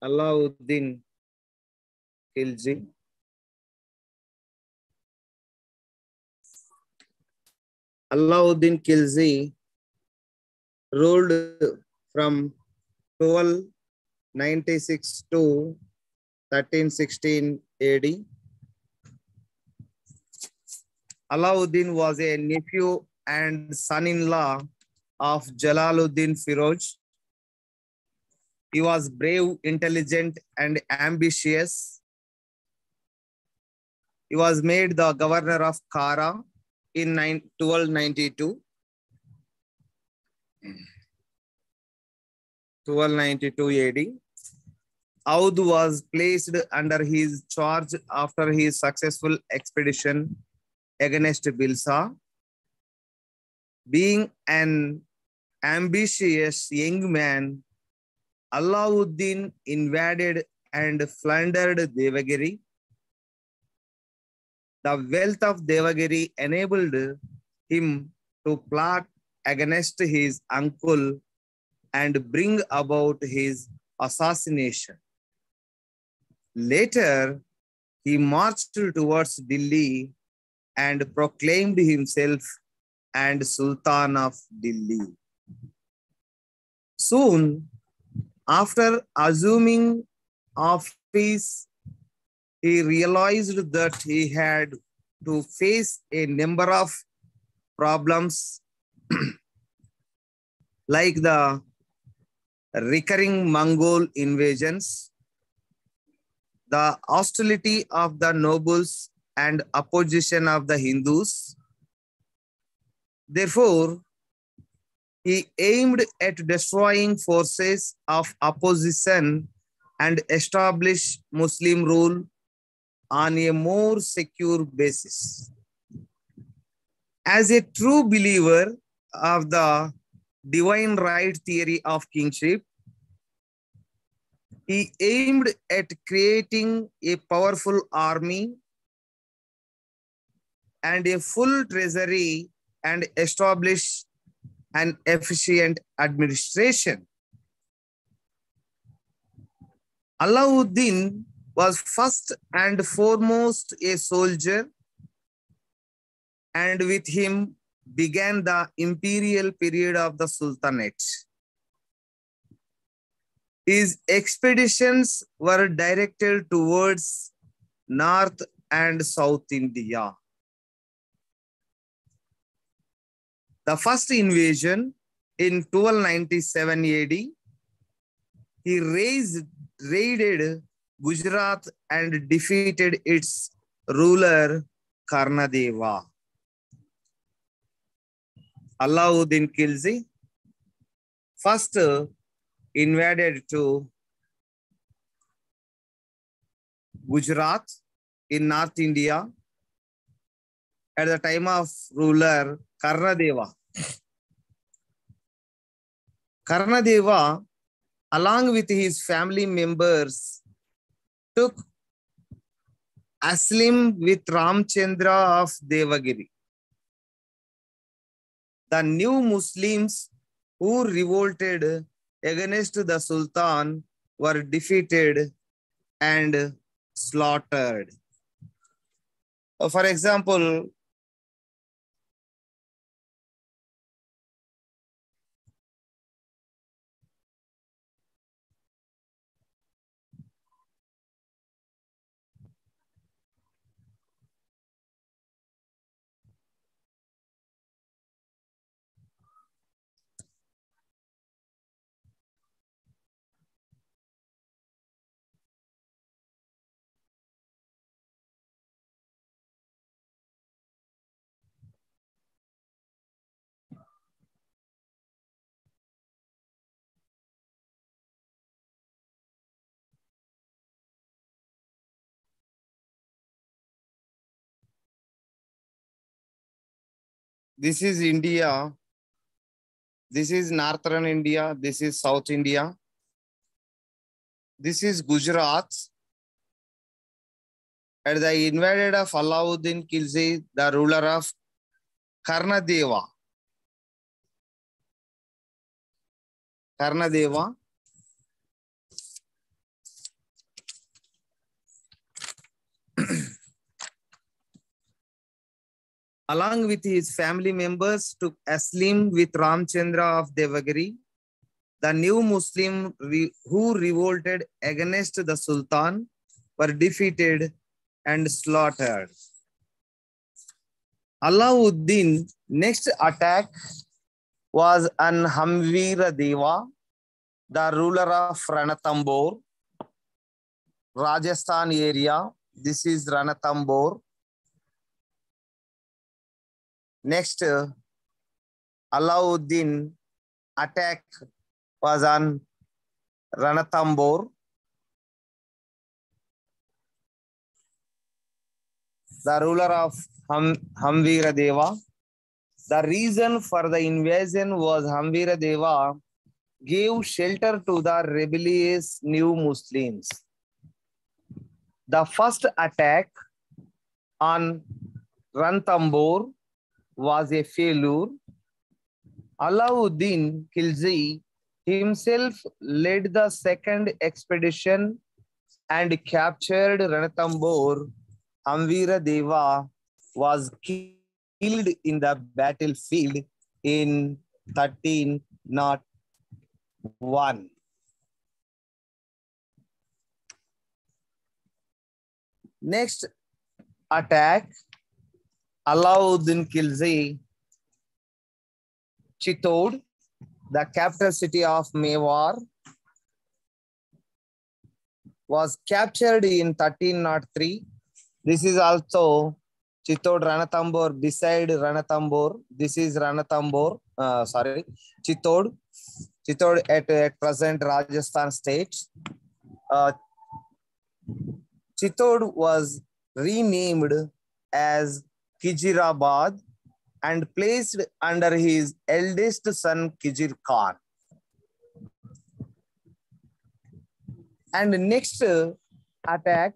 Alauddin Khilji. Alauddin Khilji ruled from 1296 to 1316 AD. Alauddin was a nephew and son-in-law of Jalaluddin Firoj. He was brave, intelligent, and ambitious. He was made the governor of Kara in 1292. 1292 AD. Oudh was placed under his charge after his successful expedition against Bilsa. Being an ambitious young man, Alauddin invaded and plundered Devagiri. The wealth of Devagiri enabled him to plot against his uncle and bring about his assassination. Later, he marched towards Delhi and proclaimed himself and Sultan of Delhi. Soon after assuming office, he realized that he had to face a number of problems like the recurring Mongol invasions, the hostility of the nobles and opposition of the Hindus. Therefore, he aimed at destroying forces of opposition and establish Muslim rule on a more secure basis. As a true believer of the divine right theory of kingship, he aimed at creating a powerful army and a full treasury and establish an efficient administration. Alauddin was first and foremost a soldier, and with him began the imperial period of the Sultanate. His expeditions were directed towards North and South India. The first invasion in 1297 AD, he raided Gujarat and defeated its ruler Karnadeva. Alauddin Khilji first invaded to Gujarat in North India at the time of ruler Karnadeva. Karnadeva, along with his family members, took Aslim with Ramchandra of Devagiri. The new Muslims who revolted against the Sultan were defeated and slaughtered. For example, this is India, this is Northern India, this is South India, this is Gujarat. At the invaded of Alauddin Khilji, the ruler of Karnadeva. along with his family members, took asylum with Ramchandra of Devagiri, the new Muslim who revolted against the Sultan, were defeated and slaughtered. Alauddin's next attack was on Hamvira Deva, the ruler of Ranthambore, Rajasthan area. This is Ranthambore. Next, Alauddin attack was on Ranthambore. The ruler of Hamvira Deva. The reason for the invasion was Hamvira Deva gave shelter to the rebellious new Muslims. The first attack on Ranthambore was a failure. Alauddin Khilji himself led the second expedition and captured Ranthambore. Hamvira Deva was killed in the battlefield in 1301. Next attack, Alauddin Khilji, Chittor, the capital city of Mewar, was captured in 1303. This is also Chittor Ranthambore, beside Ranthambore. This is Ranthambore, Chittor at present Rajasthan state. Chittor was renamed as Khizrabad and placed under his eldest son Khizr Khan. And next attack,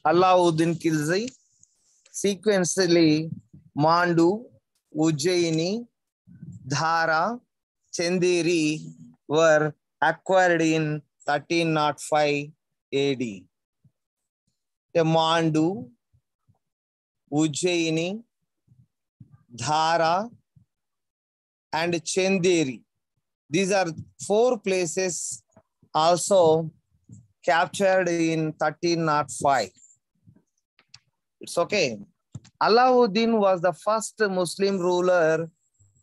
Alauddin Khilji, sequentially Mandu, Ujjaini, Dhara, Chanderi were acquired in 1305 AD. The Mandu, Ujjaini, Dhara, and Chanderi. These are 4 places also captured in 1305. It's okay. Alauddin was the first Muslim ruler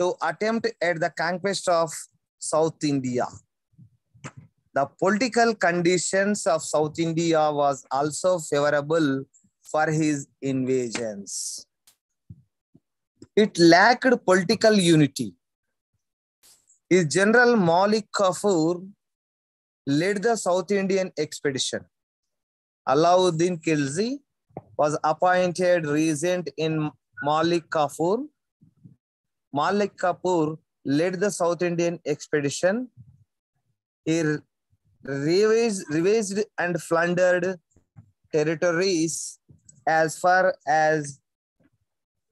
to attempt at the conquest of South India. The political conditions of South India was also favorable for his invasions. It lacked political unity. His general Malik Kafur led the South Indian expedition. Alauddin Khilji was appointed regent in Malik Kafur. Malik Kafur led the South Indian expedition. He ravaged and plundered territories as far as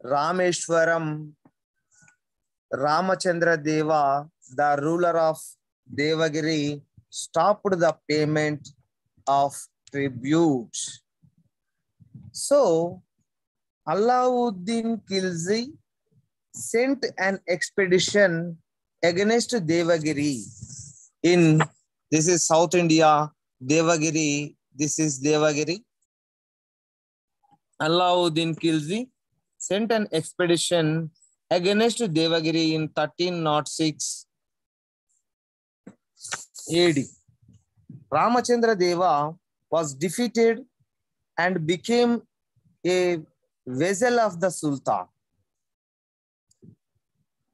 Rameshwaram. Ramachandra Deva, the ruler of Devagiri, stopped the payment of tribute. So, Alauddin Khilji sent an expedition against Devagiri in, this is South India, Devagiri, this is Devagiri. Alauddin Khilji sent an expedition against Devagiri in 1306 AD. Ramachandra Deva was defeated and became a vassal of the Sultan.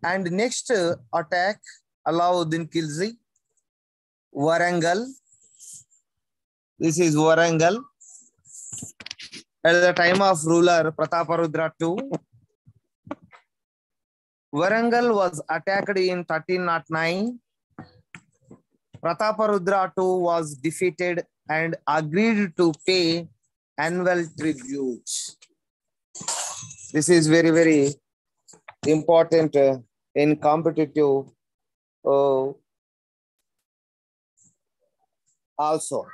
And next attack, Alauddin Khilji, Warangal. This is Warangal. At the time of ruler Prataparudra II, Warangal was attacked in 1309. Prataparudra II was defeated and agreed to pay annual tribute. This is very, very important in competitive also.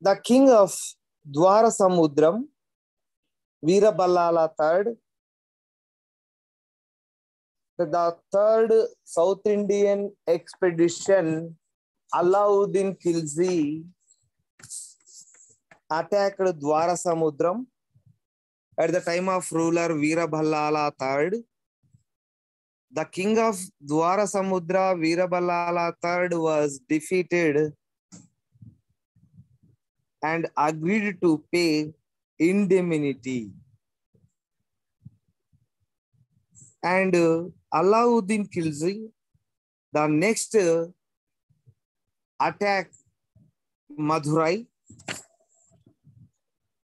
The king of Dwarasamudram, Veeraballala III, the third South Indian expedition, Alauddin Khilji attacked Dwarasamudram at the time of ruler Veeraballala III. The king of Dwarasamudra, Veeraballala III, was defeated and agreed to pay indemnity. And Alauddin Khilji, the next attack Madurai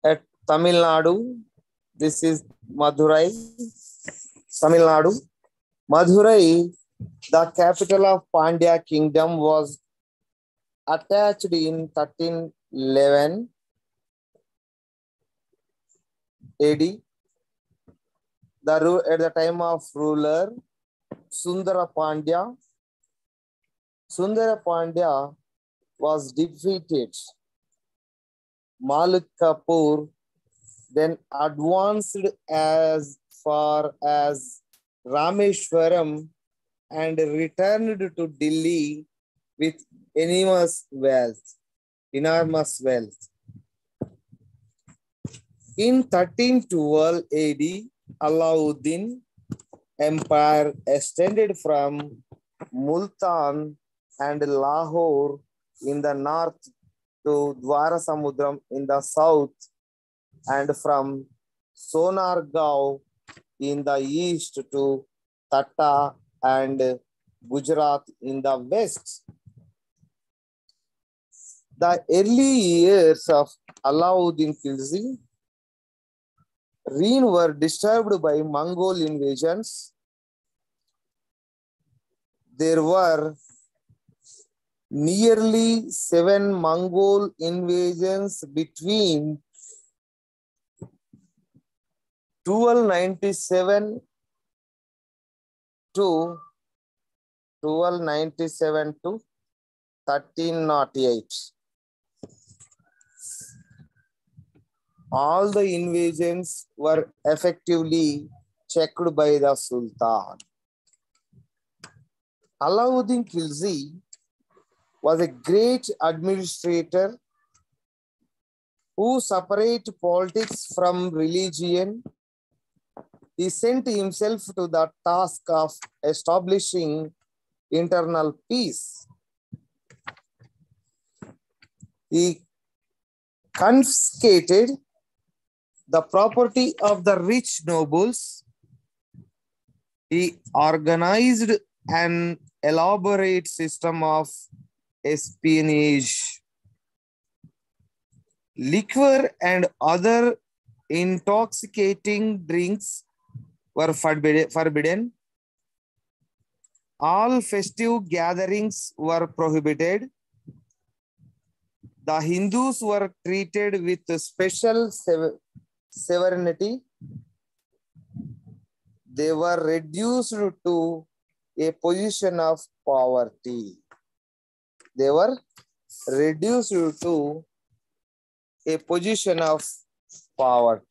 at Tamil Nadu. This is Madurai, Tamil Nadu. Madurai, the capital of Pandya kingdom, was attached in 1311 AD. At the time of ruler Sundara Pandya. Sundara Pandya was defeated. Malik Kafur then advanced as far as Rameshwaram and returned to Delhi with enormous wealth. In 1312 AD, Alauddin Empire extended from Multan and Lahore in the north to Dwarasamudram in the south, and from Sonargaon in the east to Tata and Gujarat in the west. The early years of Alauddin Khilji reign were disturbed by Mongol invasions. There were nearly 7 Mongol invasions between 1297 to 1308. All the invasions were effectively checked by the Sultan. Alauddin Khilji was a great administrator who separated politics from religion. He sent himself to the task of establishing internal peace. He confiscated the property of the rich nobles. He organized an elaborate system of espionage. Liquor and other intoxicating drinks were forbidden. All festive gatherings were prohibited. The Hindus were treated with special severity. They were reduced to a position of poverty. They were reduced to a position of poverty.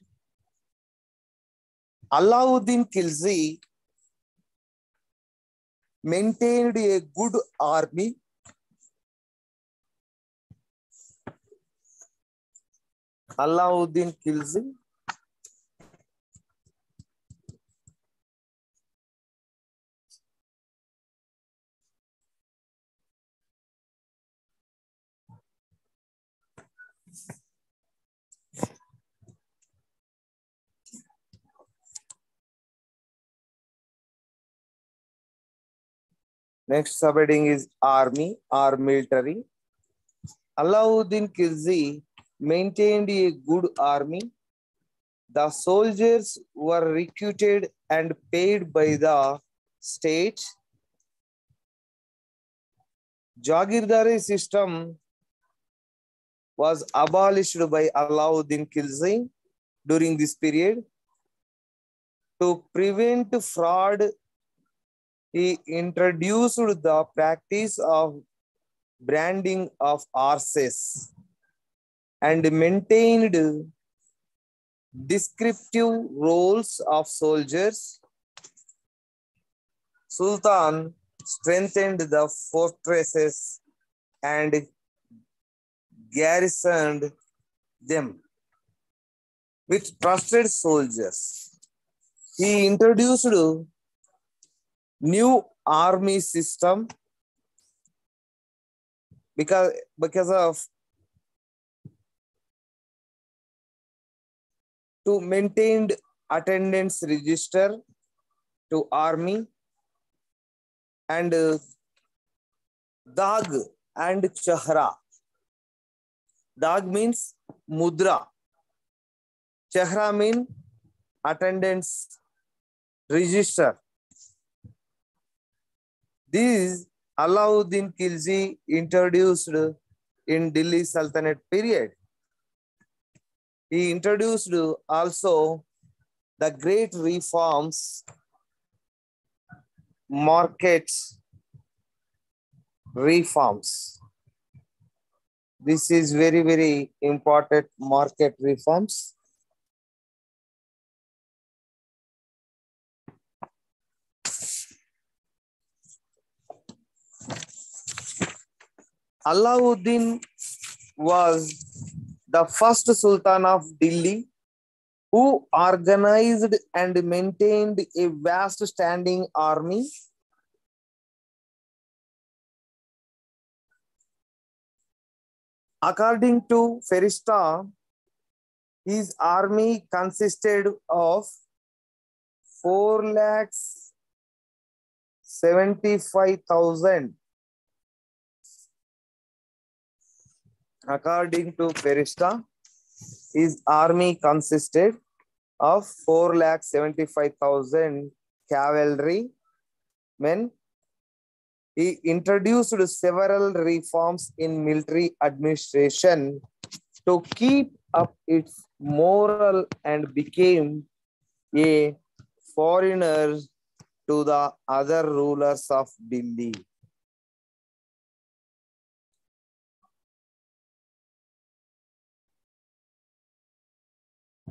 Alauddin Khilji maintained a good army. Alauddin Khilji next subheading is army or military. Alauddin Khilji maintained a good army. The soldiers were recruited and paid by the state. Jagirdari system was abolished by Alauddin Khilji during this period. To prevent fraud, he introduced the practice of branding of horses and maintained descriptive roles of soldiers, Sultan strengthened the fortresses and garrisoned them with trusted soldiers. He introduced new army system because of to maintained attendance register to army and dag and chahra. Dag means mudra. Chahra means attendance register. These Alauddin Khilji introduced in Delhi Sultanate period. He introduced also the great reforms, market reforms. This is very, very important market reforms. Alauddin was the first Sultan of Delhi who organized and maintained a vast standing army. According to Ferista, his army consisted of 4,75,000. According to Ferista, his army consisted of 4,75,000 cavalry men. He introduced several reforms in military administration to keep up its moral and became a foreigner to the other rulers of Delhi.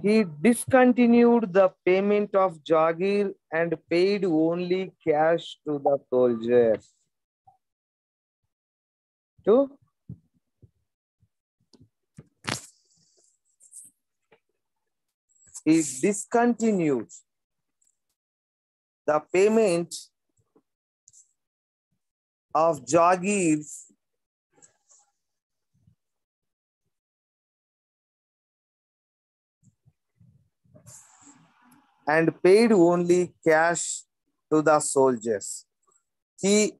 He discontinued the payment of Jagir and paid only cash to the soldiers. He discontinued the payment of Jagirs and paid only cash to the soldiers. He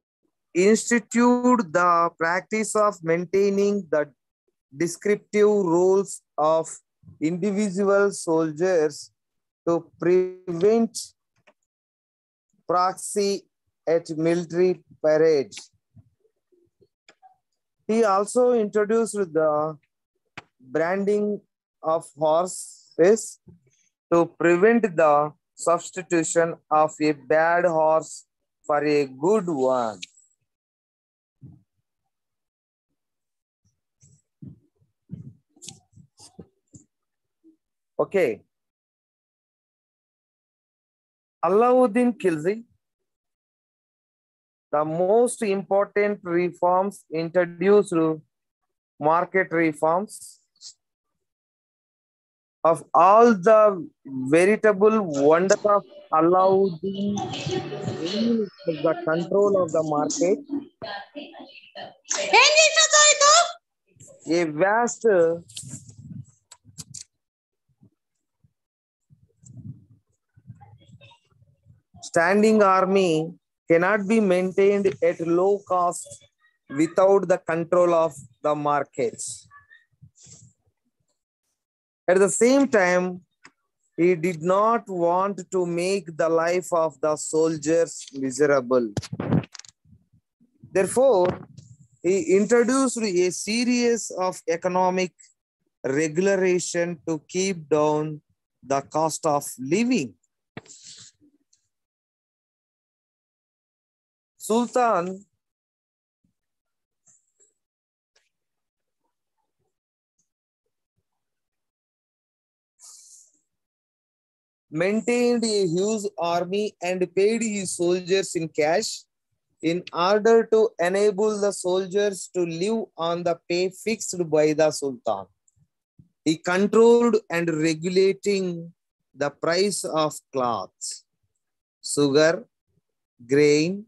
instituted the practice of maintaining the descriptive roles of individual soldiers to prevent proxy at military parades. He also introduced the branding of horses to prevent the substitution of a bad horse for a good one. Okay. Alauddin Khilji, the most important reforms introduced market reforms. Of all the veritable wonder of Alauddin was the control of the market. A vast standing army cannot be maintained at low cost without the control of the markets. At the same time, he did not want to make the life of the soldiers miserable. Therefore, he introduced a series of economic regulation to keep down the cost of living. Sultan maintained a huge army and paid his soldiers in cash in order to enable the soldiers to live on the pay fixed by the Sultan. He controlled and regulating the price of cloths, sugar, grain,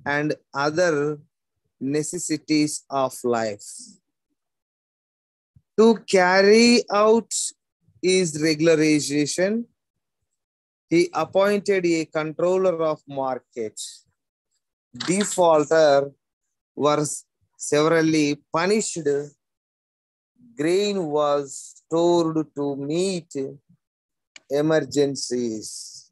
and other necessities of life. To carry out his regularization, he appointed a controller of markets. Defaulter was severely punished. Grain was stored to meet emergencies.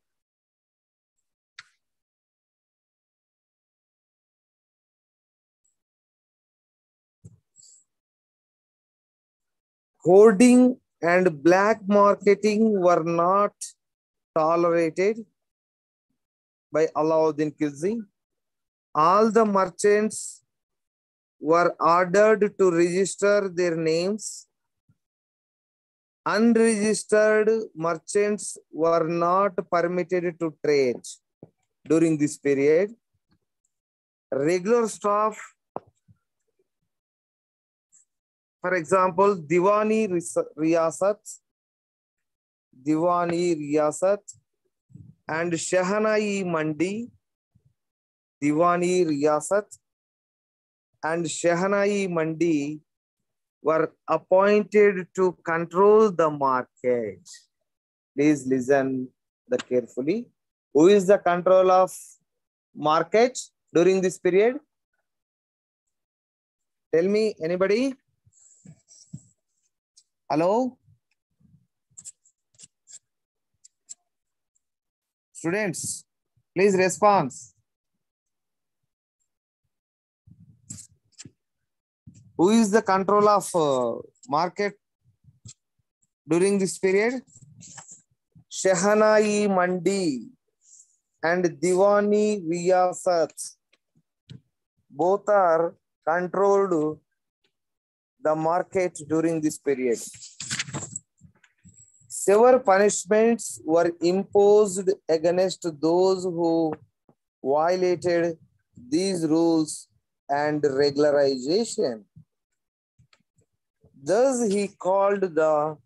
Hoarding and black marketing were not tolerated by Alauddin Khilji. All the merchants were ordered to register their names. Unregistered merchants were not permitted to trade during this period. Regular staff, for example, Diwani Riyasat and Shahanai Mandi, Diwani Riyasat and Shahanai Mandi were appointed to control the market. Please listen carefully. Who is the control of market during this period? Tell me, anybody? Hello? Students, please respond. Who is the control of market during this period? Shahanai Mandi and Diwani Riyasat. Both are controlled the market during this period. Severe punishments were imposed against those who violated these rules and regularization. Thus, he called the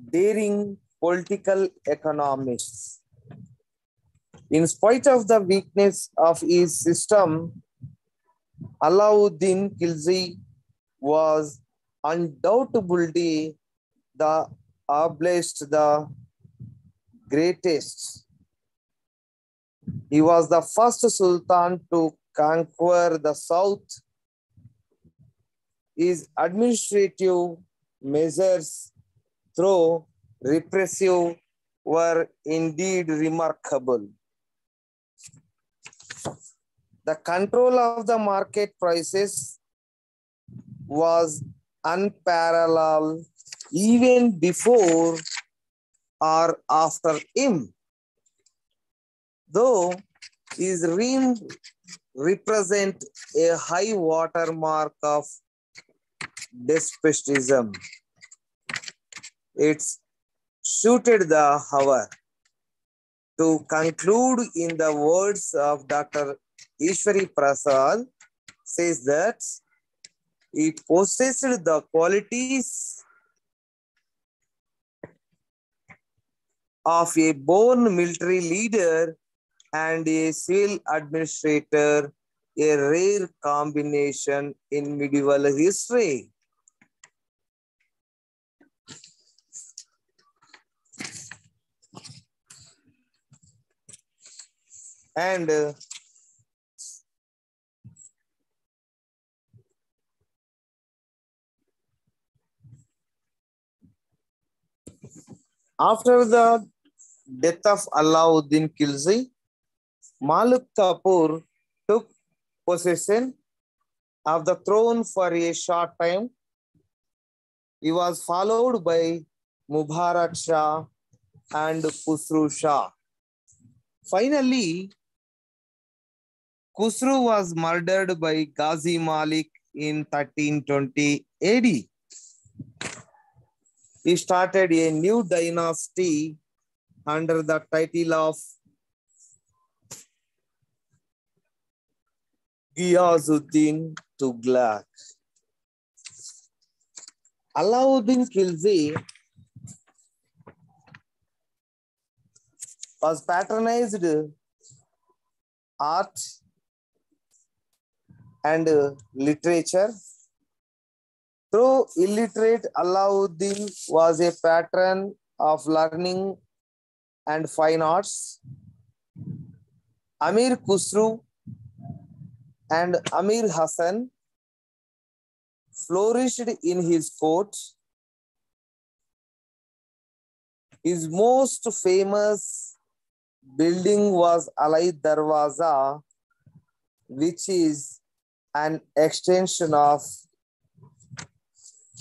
daring political economists. In spite of the weakness of his system, Alauddin Khilji was undoubtedly the greatest. He was the first Sultan to conquer the south. His administrative measures through repressive were indeed remarkable. The control of the market prices was unparalleled even before or after him. Though his reign represent a high watermark of despotism, it suited the hour to conclude in the words of Dr. Ishwari Prasad, says that he possessed the qualities of a born military leader and a civil administrator, a rare combination in medieval history. And after the death of Alauddin Khilji, Malik Kafur took possession of the throne for a short time. He was followed by Mubarak Shah and Khusru Shah. Finally, Khusru was murdered by Ghazi Malik in 1320 AD. He started a new dynasty under the title of Ghiyazuddin Tughlaq. Alauddin Khilji was patronized art and literature. Though illiterate, Alauddin was a patron of learning and fine arts. Amir Khusru and Amir Hassan flourished in his court. His most famous building was Alai Darwaza, which is an extension of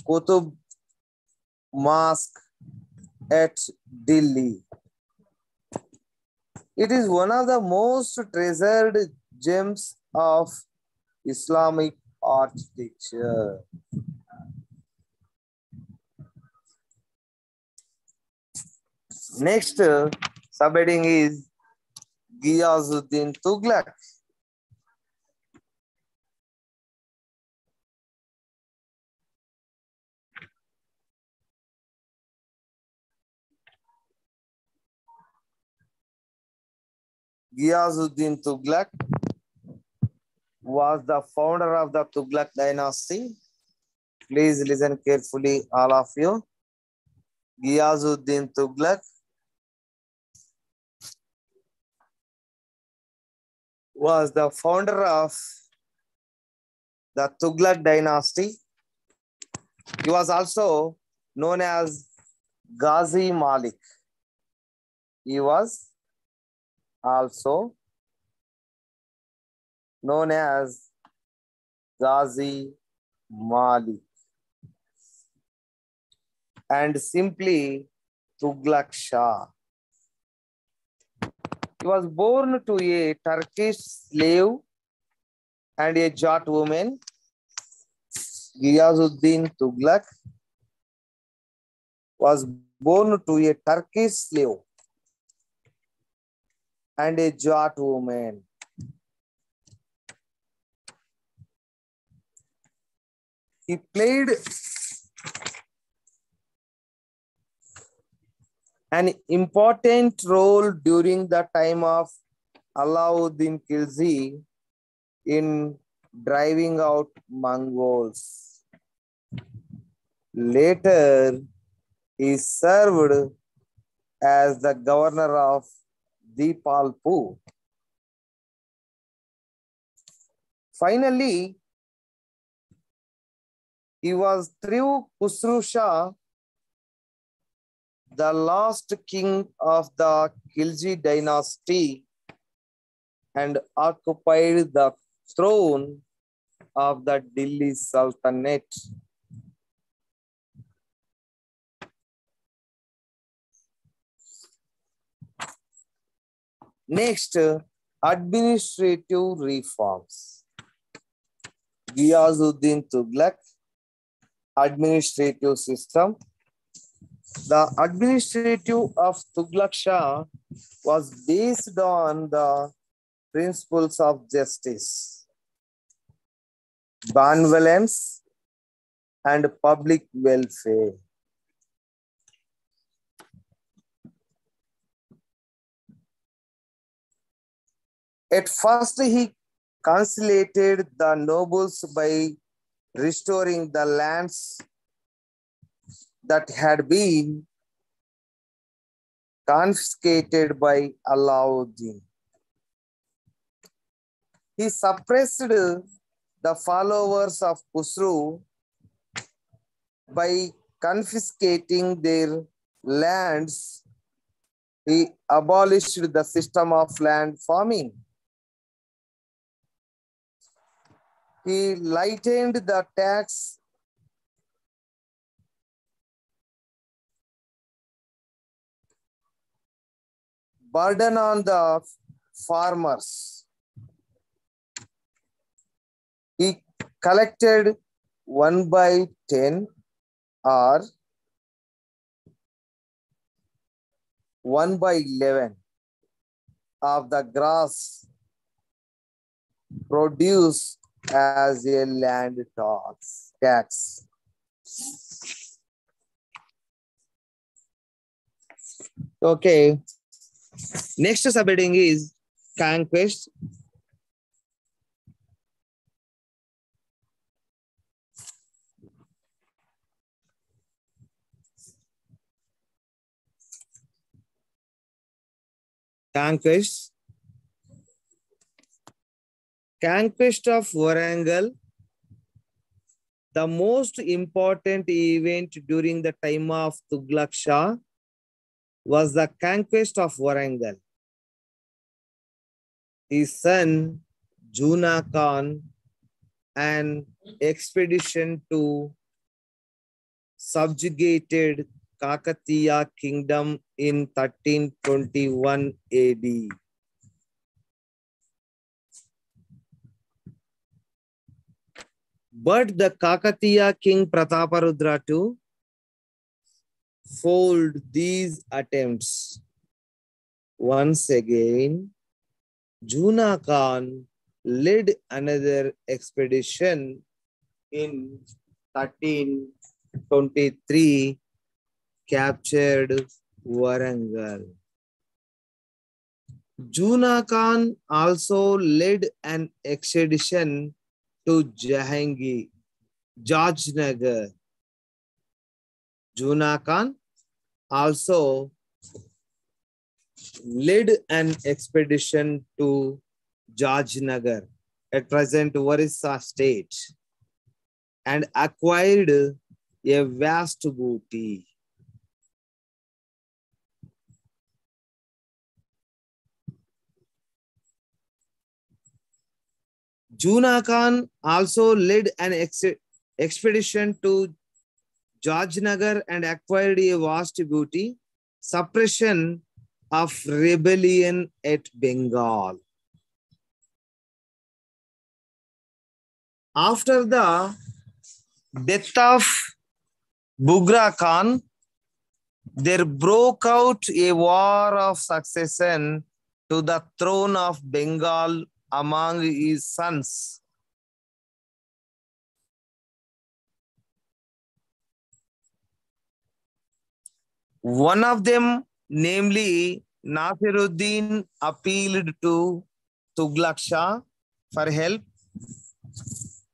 Qutub Mosque at Delhi. It is one of the most treasured gems of Islamic architecture. Next subheading is Ghiyazuddin Tughlaq. Ghiyazuddin Tughlaq was the founder of the Tughlaq dynasty. Please listen carefully, all of you. Ghiyazuddin Tughlaq was the founder of the Tughlaq dynasty. He was also known as Ghazi Malik. He was also known as Ghazi Malik and simply Tughlaq Shah. He was born to a Turkish slave and a Jat woman. Ghiyazuddin Tughlaq was born to a Turkish slave and a Jat woman. He played an important role during the time of Alauddin Khilji in driving out Mongols. Later, he served as the governor of Dipalpur. Finally, he was through Khusru Shah, the last king of the Khilji dynasty, and occupied the throne of the Delhi Sultanate. Next, administrative reforms. Ghiyazuddin Tughlaq administrative system. The administrative of Tughlaq Shah was based on the principles of justice, benevolence, and public welfare. At first, he conciliated the nobles by restoring the lands that had been confiscated by Alauddin. He suppressed the followers of Khusru by confiscating their lands. He abolished the system of land farming. He lightened the tax burden on the farmers. He collected 1/10 or 1/11 of the gross produce as a land tax. Okay. Next subheading is conquest. Conquest. Conquest of Warangal. The most important event during the time of Tughlaq Shah was the conquest of Warangal. His son, Juna Khan, an expedition to subjugated Kakatiya kingdom in 1321 AD. But the Kakatiya king Prataparudra II foiled these attempts. Once again, Juna Khan led another expedition in 1323, captured Warangal. Juna Khan also led an expedition to Jajnagar. Juna Khan also led an expedition to Jajnagar, at present Orissa state, and acquired a vast booty. Juna Khan also led an expedition to Jajnagar and acquired a vast booty. Suppression of rebellion at Bengal. After the death of Bughra Khan, there broke out a war of succession to the throne of Bengal among his sons. One of them, namely Nasiruddin, appealed to Tughlaq Shah for help.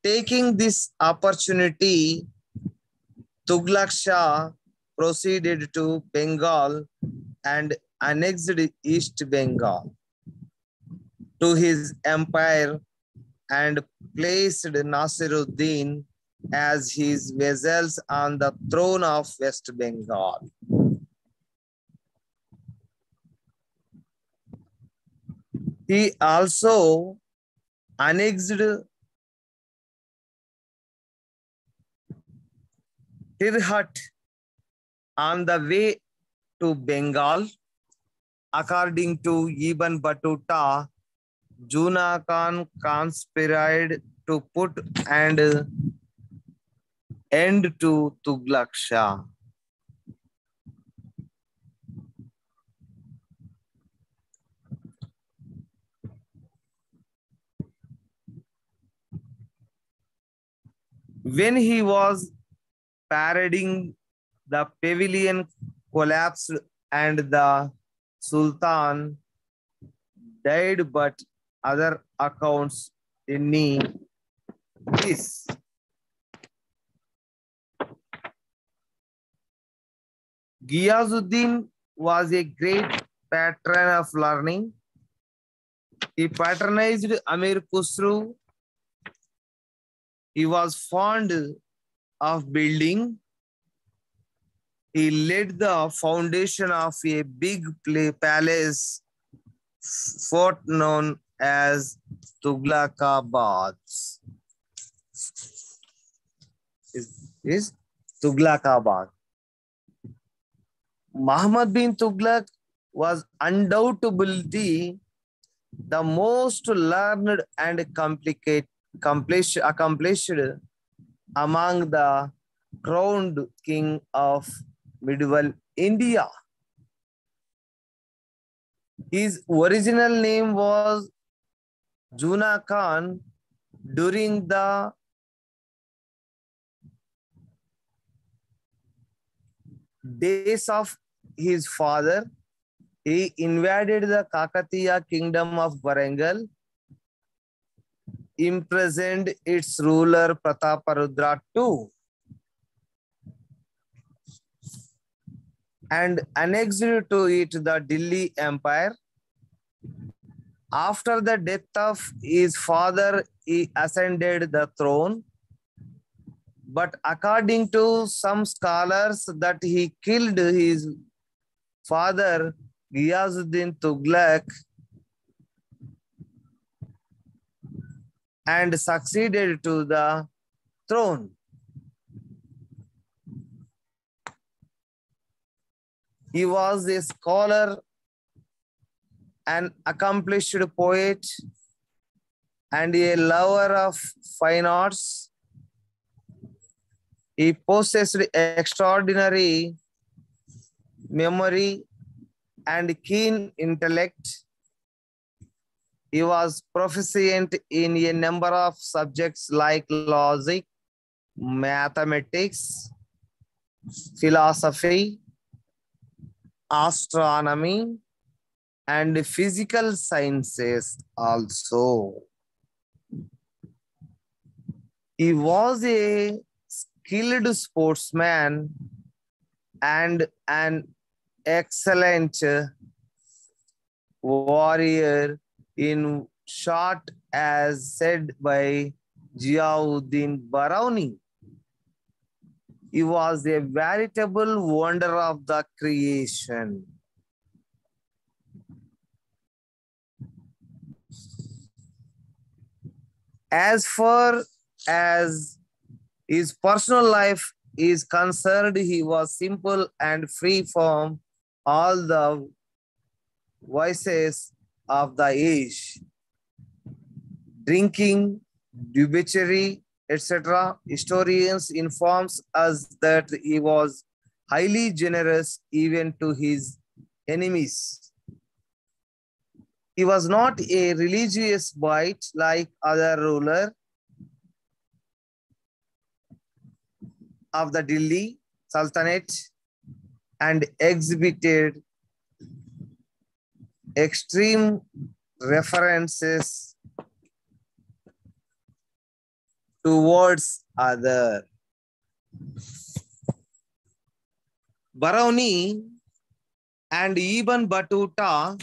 Taking this opportunity, Tughlaq Shah proceeded to Bengal and annexed East Bengal to his empire and placed Nasiruddin as his vassals on the throne of West Bengal. He also annexed Tirhat on the way to Bengal. According to Ibn Battuta, Juna Khan conspired to put an end to Tughlaq Shah. When he was parading, the pavilion collapsed and the Sultan died, but other accounts deny this. Ghiyazuddin was a great patron of learning. He patronized Amir Khusru. He was fond of building. He led the foundation of a big palace fort known as Tughlaqabad. Is Tughlaqabad. Muhammad bin Tughlaq was undoubtedly the most learned and accomplished among the crowned king of medieval India. His original name was Juna Khan. During the days of his father, he invaded the Kakatiya kingdom of Bengal, imprisoned its ruler Prataparudra II, and annexed to it the Delhi Empire. After the death of his father, he ascended the throne. But according to some scholars, that he killed his father, Ghiyazuddin Tughlaq, and succeeded to the throne. He was a scholar, an accomplished poet, and a lover of fine arts. He possessed extraordinary memory and keen intellect. He was proficient in a number of subjects like logic, mathematics, philosophy, astronomy, and physical sciences also. He was a skilled sportsman and an excellent warrior, in short, as said by Ziauddin Barauni. He was a veritable wonder of the creation. As far as his personal life is concerned, he was simple and free from all the vices of the age. Drinking, debauchery, etc. Historians informs us that he was highly generous even to his enemies. He was not a religious bigot like other rulers of the Delhi Sultanate, and exhibited extreme references towards other. Barauni and Ibn Battuta,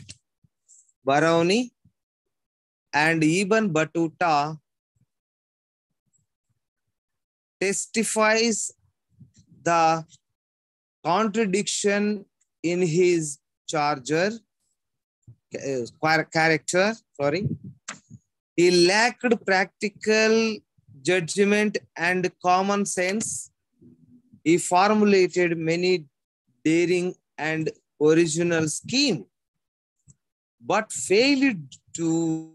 Barauni and Ibn Battuta testifies the contradiction in his character. He lacked practical judgment and common sense. He formulated many daring and original schemes, but failed to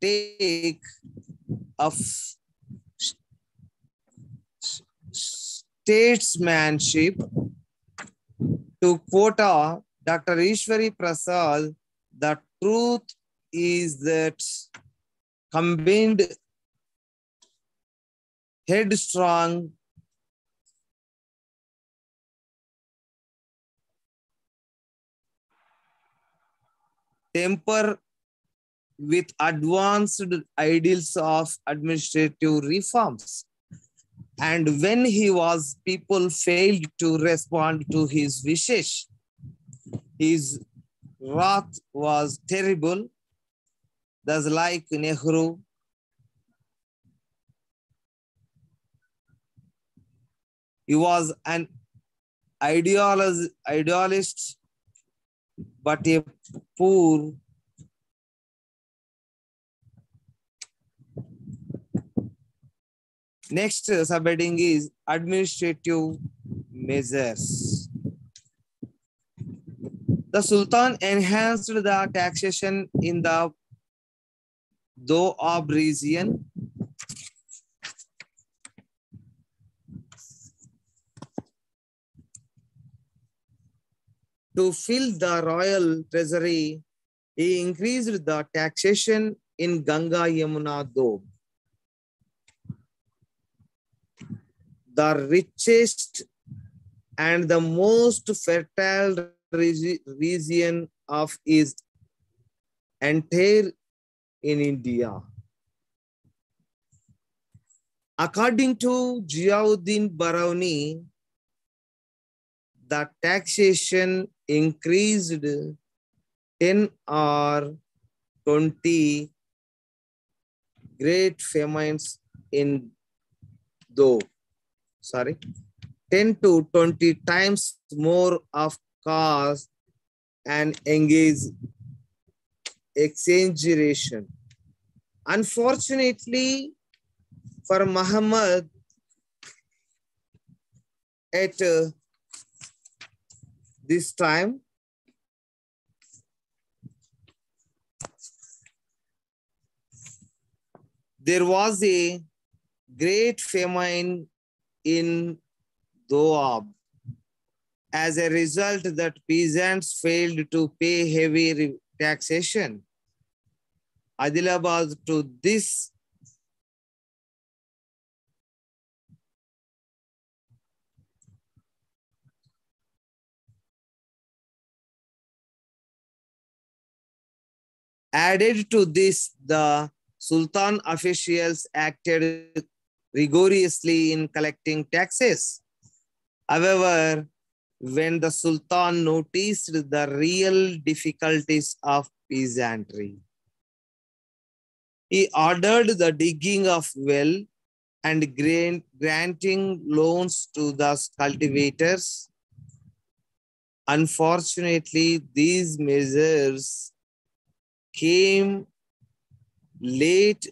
take of statesmanship. To quote Dr. Ishwari Prasad, the truth is that combined headstrong temper with advanced ideals of administrative reforms. And when people failed to respond to his wishes, his wrath was terrible. Thus, like Nehru, he was an idealist, but a poor. Next subheading is administrative measures. The Sultan enhanced the taxation in the Doab region to fill the royal treasury. He increased the taxation in Ganga Yamuna Doab, the richest and the most fertile region of his entire in India. According to Ziauddin Barauni, the taxation increased 10 or 20 great famines in though, 10 to 20 times more of cost and engage exaggeration. Unfortunately for Muhammad, at this time, there was a great famine in Doab. As a result, that peasants failed to pay heavy taxation. Adilabad to this added to this, the Sultan officials acted rigorously in collecting taxes. However, when the Sultan noticed the real difficulties of peasantry, he ordered the digging of well and granting loans to the cultivators. Unfortunately, these measures came late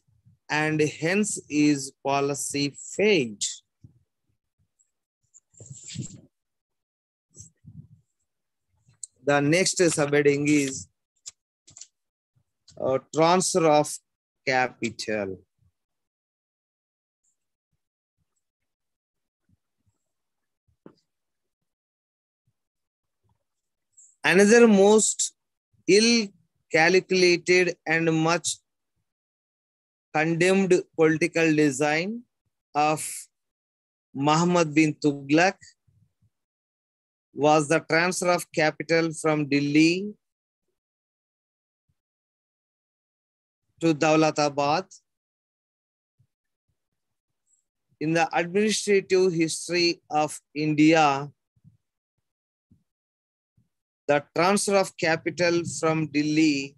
and hence his policy failed. The next subheading is transfer of capital. Another most ill-calculated and much condemned political design of Muhammad bin Tughlaq was the transfer of capital from Delhi to Daulatabad. In the administrative history of India, the transfer of capital from Delhi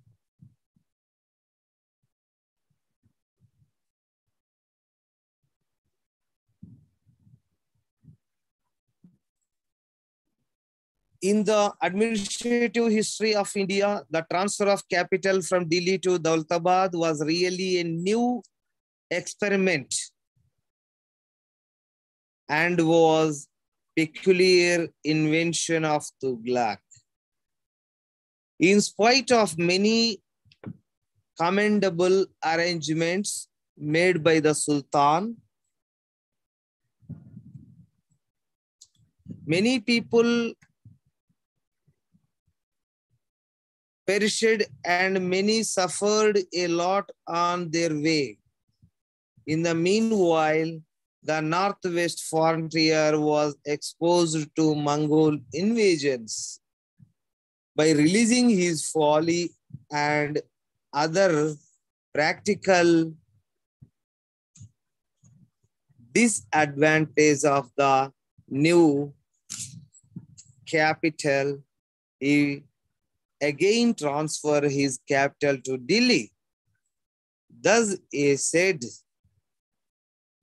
in the administrative history of India, the transfer of capital from Delhi to Daulatabad was really a new experiment and was peculiar invention of Tughlaq. In spite of many commendable arrangements made by the Sultan, many people perished and many suffered a lot on their way. In the meanwhile, the northwest frontier was exposed to Mongol invasions. By releasing his folly and other practical disadvantage of the new capital, he again transferred his capital to Delhi. Thus, he said,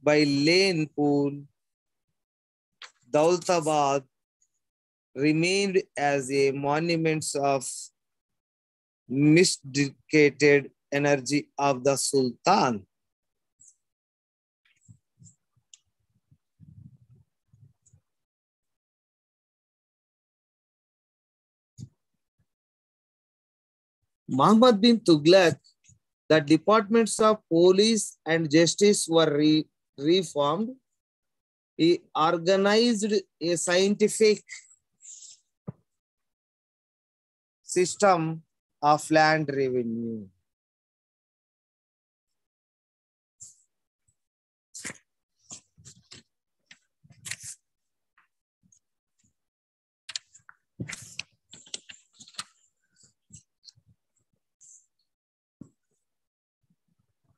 by lane pool, Daulatabad remained as a monument of misdirected energy of the Sultan. Muhammad bin Tughlaq The departments of police and justice were reformed. He organized a scientific system of land revenue.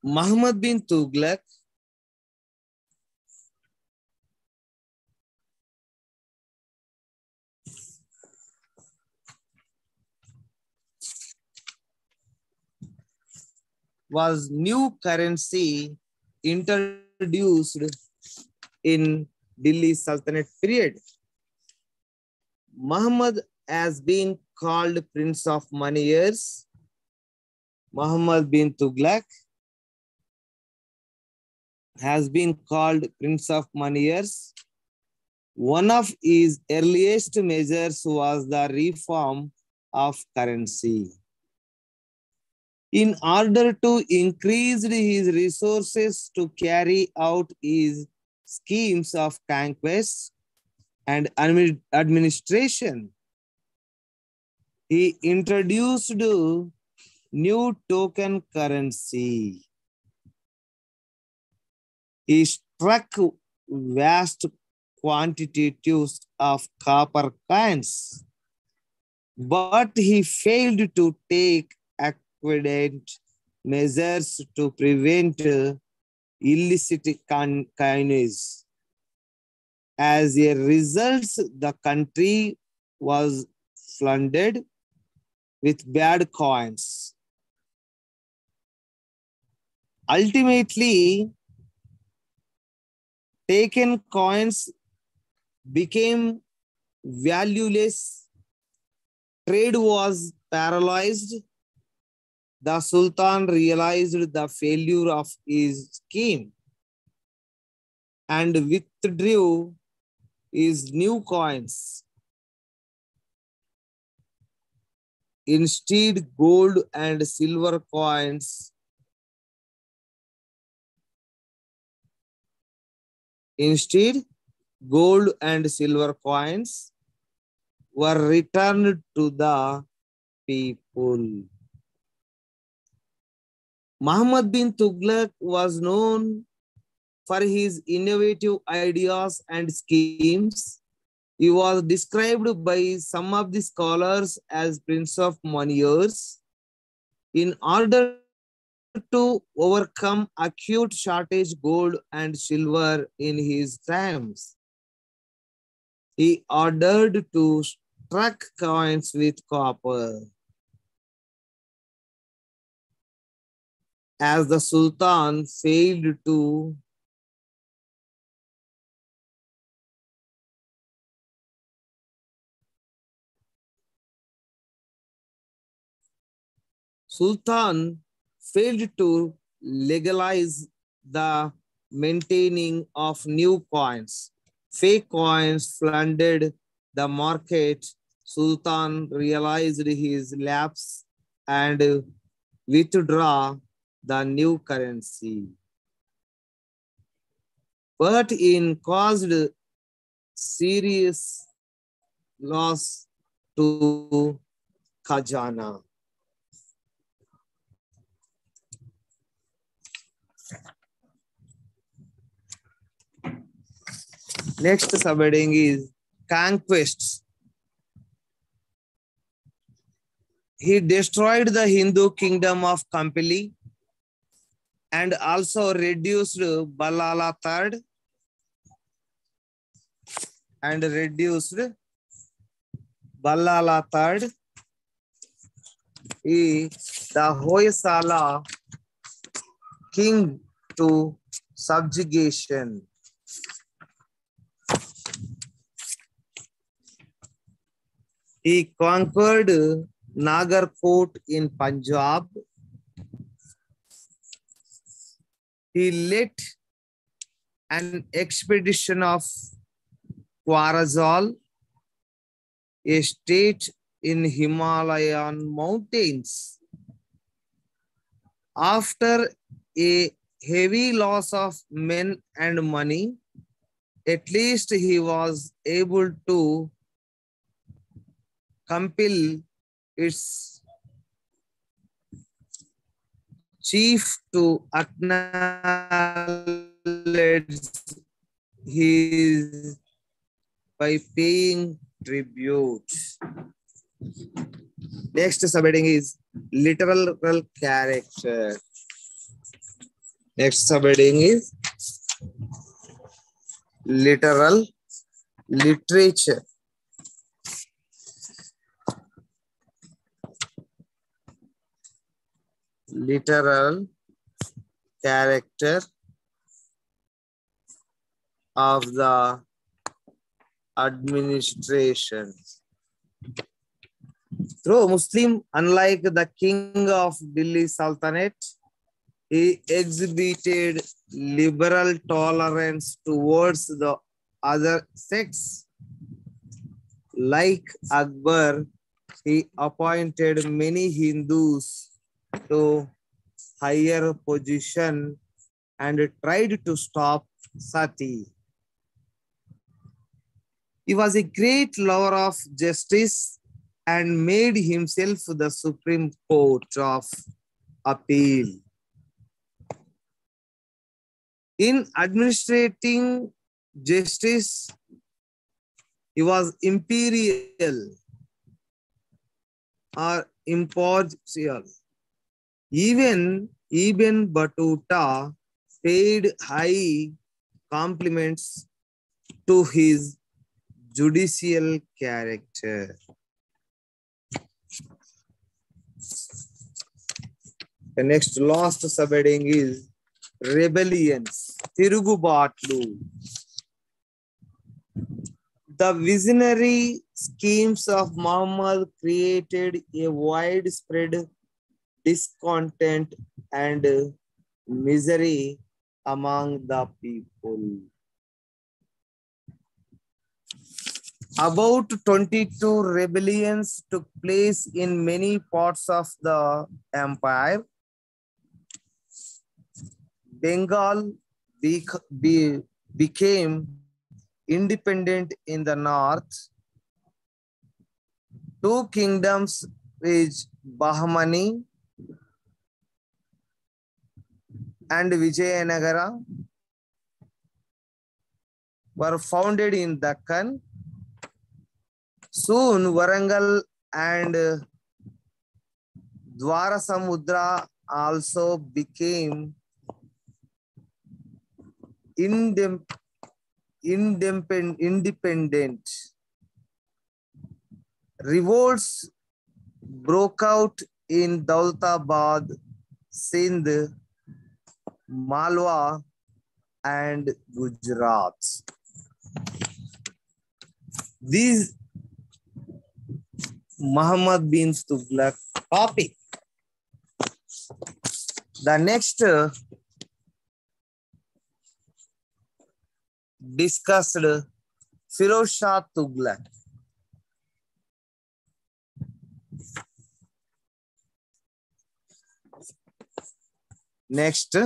Muhammad bin Tughlaq was new currency introduced in Delhi Sultanate period. Muhammad has been called Prince of Moneyers. Muhammad bin Tughlaq has been called Prince of Moneyers. One of his earliest measures was the reform of currency. In order to increase his resources to carry out his schemes of conquest and administration, he introduced new token currency. He struck vast quantities of copper coins, but he failed to take adequate measures to prevent illicit coinage. As a result, the country was flooded with bad coins. Ultimately, taken coins became valueless. Trade was paralyzed. The Sultan realized the failure of his scheme and withdrew his new coins. Instead, gold and silver coins were returned to the people. Muhammad bin Tughlaq was known for his innovative ideas and schemes. He was described by some of the scholars as Prince of Moneyers. In order to overcome acute shortage gold and silver in his times, he ordered to struck coins with copper. As the Sultan failed to legalize the maintaining of new coins. Fake coins flooded the market. Sultan realized his lapse and withdraw the new currency. But it caused serious loss to Khajana. Next subheading is conquests. He destroyed the Hindu kingdom of Kampili and also reduced Ballala III the Hoysala king to subjugation. He conquered Nagarkot in Punjab. He led an expedition of Quarazal, a state in Himalayan mountains, After a heavy loss of men and money, at least he was able to compel its chief to acknowledge his by paying tribute. Next subheading is literal character. Next subheading is literal literature. Literal character of the administration. Though Muslim, unlike the king of Delhi Sultanate, he exhibited liberal tolerance towards the other sects. Like Akbar, he appointed many Hindus to higher position and tried to stop sati. He was a great lover of justice and made himself the Supreme Court of Appeal. In administrating justice, he was imperial or impartial. Even Ibn Battuta paid high compliments to his judicial character. The next last subheading is rebellions. Tirugubatlu. The visionary schemes of Muhammad created a widespread discontent and misery among the people. About 22 rebellions took place in many parts of the empire. Bengal became independent in the north. Two kingdoms, which Bahmani and Vijayanagara, were founded in Deccan. Soon Warangal and Dwarasamudra also became independent. Revolts broke out in Daulatabad, Sindh, Malwa, and Gujarat. These Muhammad bin Tughlaq topic. The next discussed Firoz Shah Tughlaq. Next,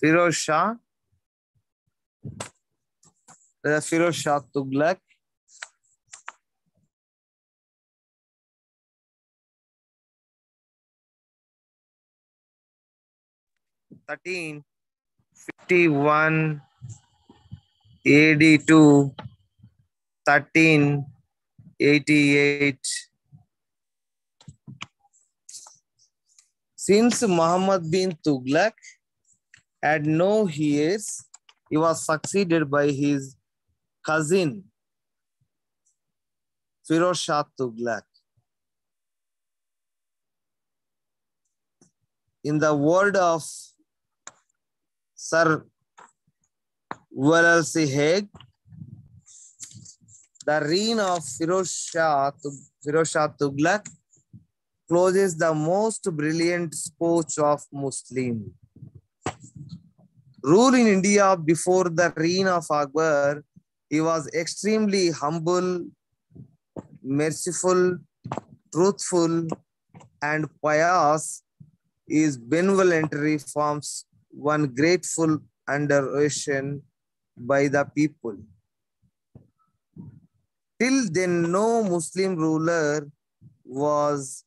Firoz Shah Tughlaq. (1351) AD to 1388. Since Muhammad bin Tughlaq had no heirs, he was succeeded by his cousin Firoz Shah Tughlaq. In the word of Sir Walal Haig, the reign of Firoz Shah Tughlaq closes the most brilliant sports of Muslim rule in India before the reign of Akbar He was extremely humble, merciful, truthful, and pious. His benevolent reforms won grateful adoration by the people. Till then, no Muslim ruler was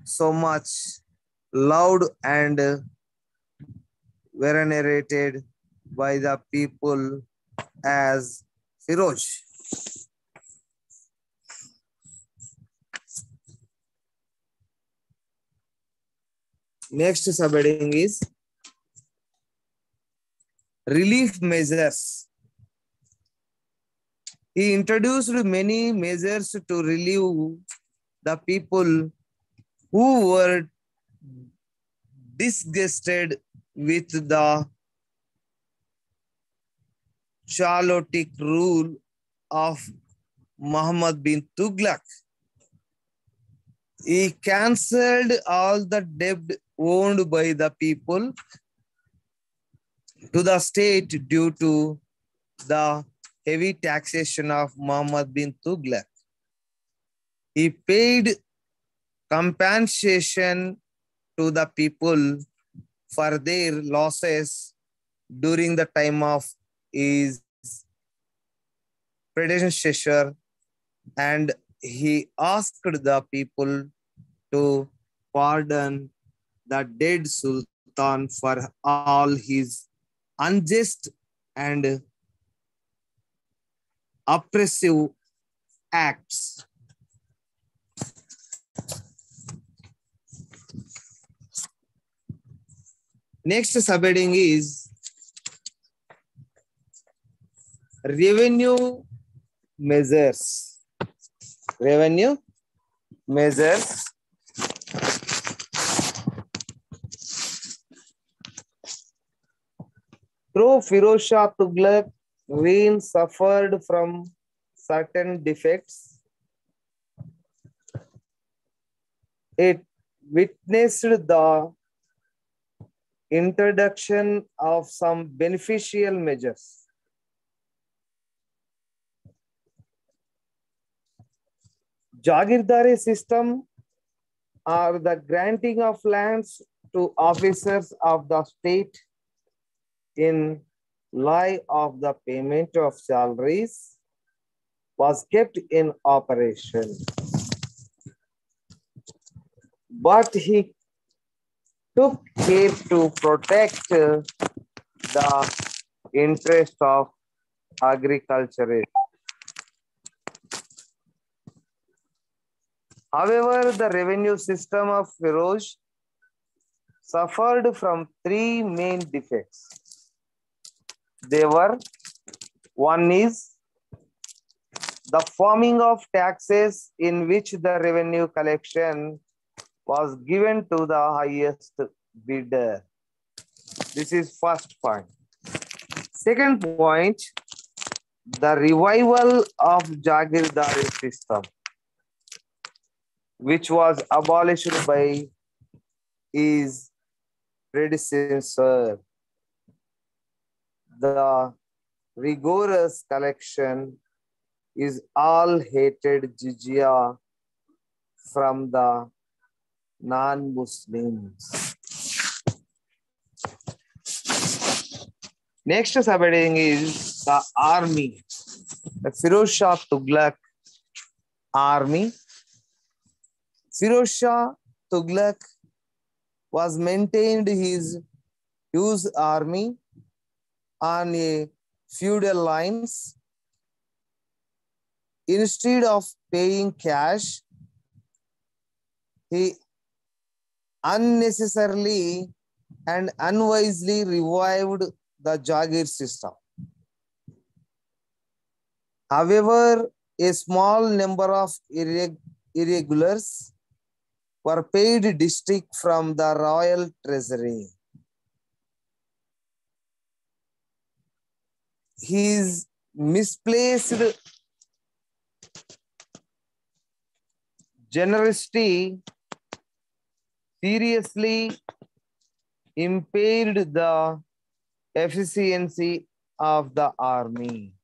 so much loved and venerated by the people as Firoz. Next subheading is relief measures. He introduced many measures to relieve the people who were disgusted with the chaotic rule of Muhammad bin Tughlaq. He cancelled all the debt owned by the people to the state due to the heavy taxation of Muhammad bin Tughlaq. He paid compensation to the people for their losses during the time of his predecessor, and he asked the people to pardon the dead sultan for all his unjust and oppressive acts. Next subheading is revenue measures. Revenue measures. Through Firoz Shah Tughlaq, reign suffered from certain defects. It witnessed the introduction of some beneficial measures. Jagirdari system are the granting of lands to officers of the state in lieu of the payment of salaries was kept in operation. But he took care to protect the interest of agriculturists. However, the revenue system of Firoz suffered from three main defects. They were: one is the forming of taxes in which the revenue collection was given to the highest bidder. This is first point. Second point, the revival of Jagirdari system, which was abolished by his predecessor. The rigorous collection is all hated jizya from the non-Muslims. Next subheading is the army. The Firoz Shah Tughlaq army. Firoz Shah Tughlaq was maintained his huge army on a feudal lines. Instead of paying cash, he unnecessarily and unwisely revived the Jagir system. However, a small number of irregulars were paid district from the royal treasury. His misplaced generosity seriously impaired the efficiency of the army.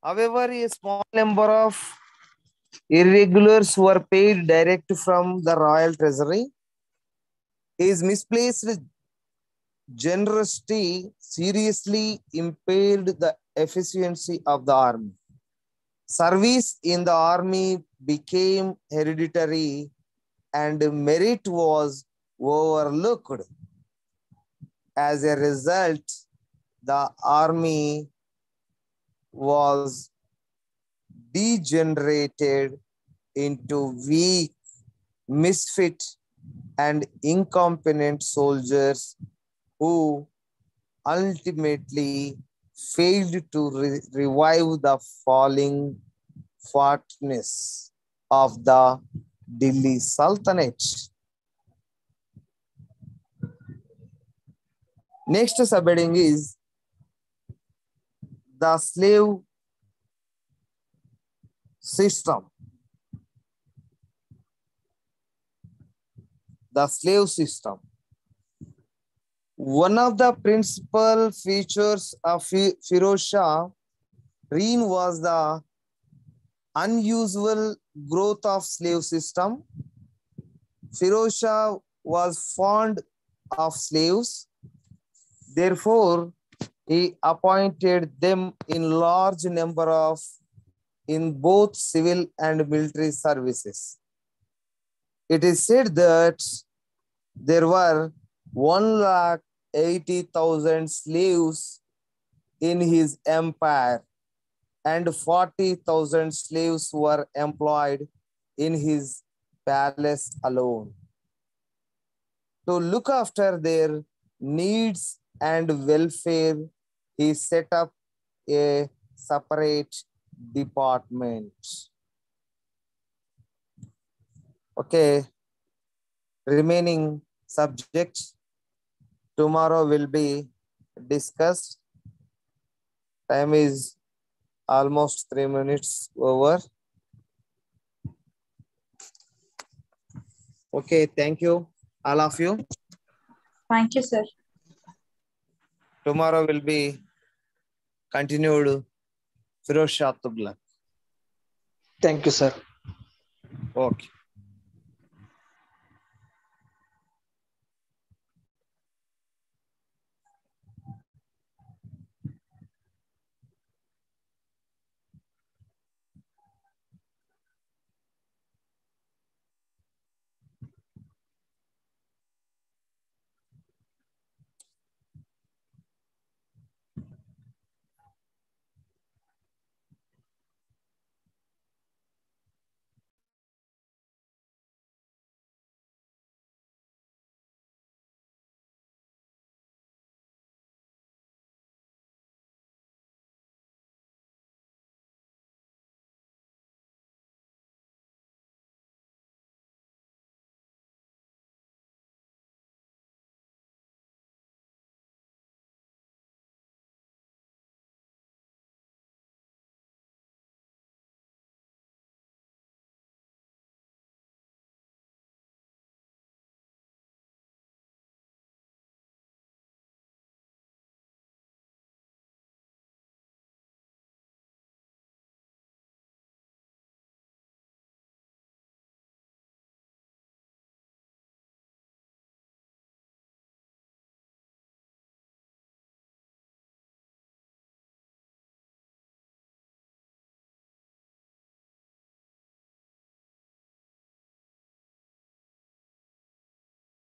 However, a small number of irregulars were paid direct from the royal treasury. His misplaced generosity seriously impaired the efficiency of the army. Service in the army became hereditary and merit was overlooked. As a result, the army was degenerated into weak, misfit, and incompetent soldiers who ultimately failed to revive the falling fatness of the Delhi Sultanate. Next subheading is the slave system. The slave system. One of the principal features of Firoz Shah reign was the unusual growth of slave system. Firoz Shah was fond of slaves. Therefore, he appointed them in large number in both civil and military services. It is said that there were 180,000 slaves in his empire and 40,000 slaves were employed in his palace alone. To look after their needs and welfare, he set up a separate department. Okay, remaining subjects tomorrow will be discussed. Time is almost 3 minutes over. Okay, thank you, all of you. Thank you, sir. Tomorrow will be continued Firoz Shah Tughlaq. Thank you, sir. Okay.